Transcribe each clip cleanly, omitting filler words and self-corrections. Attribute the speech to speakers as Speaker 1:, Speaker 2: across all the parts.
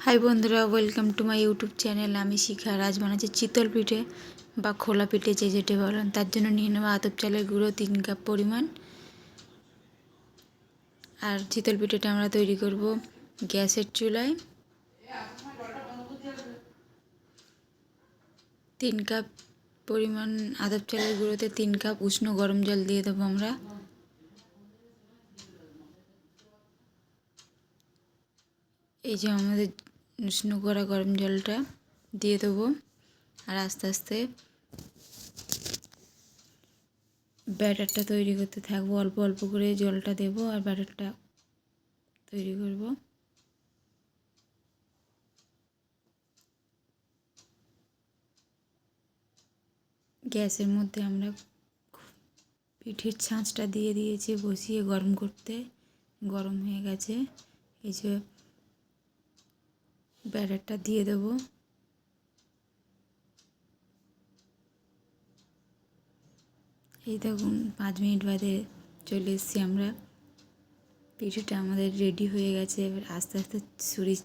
Speaker 1: High বন্ধুরা, welcome to my YouTube channel. আমি শিখা। আজ বানাচ্ছি চিতল পিঠে বা খোলা পিঠে, যে যেটা বলেন। তার জন্য নিয়ে নেবো আতপ চালের গুঁড়ো 3 কাপ পরিমাণ। আর চিতল পিঠেটা আমরা তৈরি করব গ্যাসের চুলায়। 3 কাপ পরিমাণ আতপ চালের গুঁড়োতে 3 কাপ উষ্ণ গরম জল দিয়ে দেবো আমরা। এই যে আমাদের উষ্ণ করা গরম জলটা দিয়ে দেবো। আর আস্তে আস্তে ব্যাটারটা তৈরি করতে থাকবো। অল্প অল্প করে জলটা দেবো আর ব্যাটারটা তৈরি করব। গ্যাসের মধ্যে আমরা পিঠের ছাঁচটা দিয়ে দিয়েছি, বসিয়ে গরম করতে। গরম হয়ে গেছে। এই যে ব্যাটারটা দিয়ে দেবো। এই দেখুন 5 মিনিট বাদে চলে এসেছি আমরা। পিঠেটা আমাদের রেডি হয়ে গেছে। এবার আস্তে আস্তে ছুরির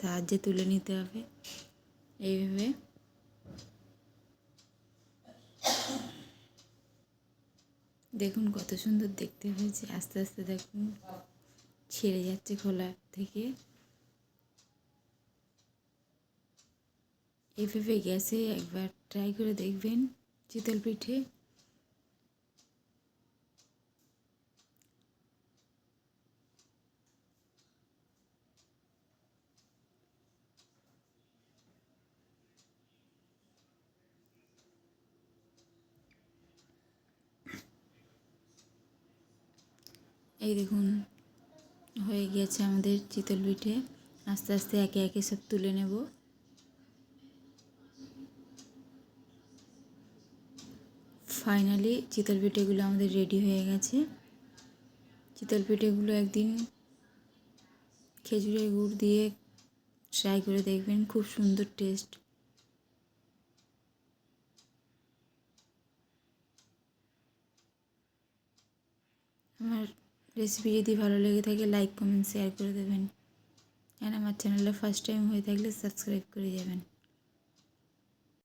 Speaker 1: সাহায্যে তুলে নিতে হবে। এইভাবে দেখুন কত সুন্দর দেখতে হয়েছে। আস্তে আস্তে দেখুন ছেড়ে যাচ্ছে খোলা থেকে। এইভাবে গ্যাসে একবার ট্রাই করে দেখবেন চিতল পিঠে। এই দেখুন হয়ে গিয়েছে আমাদের চিতল পিঠে। আস্তে আস্তে একে একে সব তুলে নেব। ফাইনালি চিতল পিঠেগুলো আমাদের রেডি হয়ে গেছে। চিতল পিঠেগুলো একদিন খেজুরের গুড় দিয়ে ট্রাই করে দেখবেন, খুব সুন্দর টেস্ট। আমার রেসিপি যদি ভালো লেগে থাকে লাইক কমেন্ট শেয়ার করে দেবেন। আর আমার চ্যানেলে ফার্স্ট টাইম হয়ে থাকলে সাবস্ক্রাইব করে যাবেন।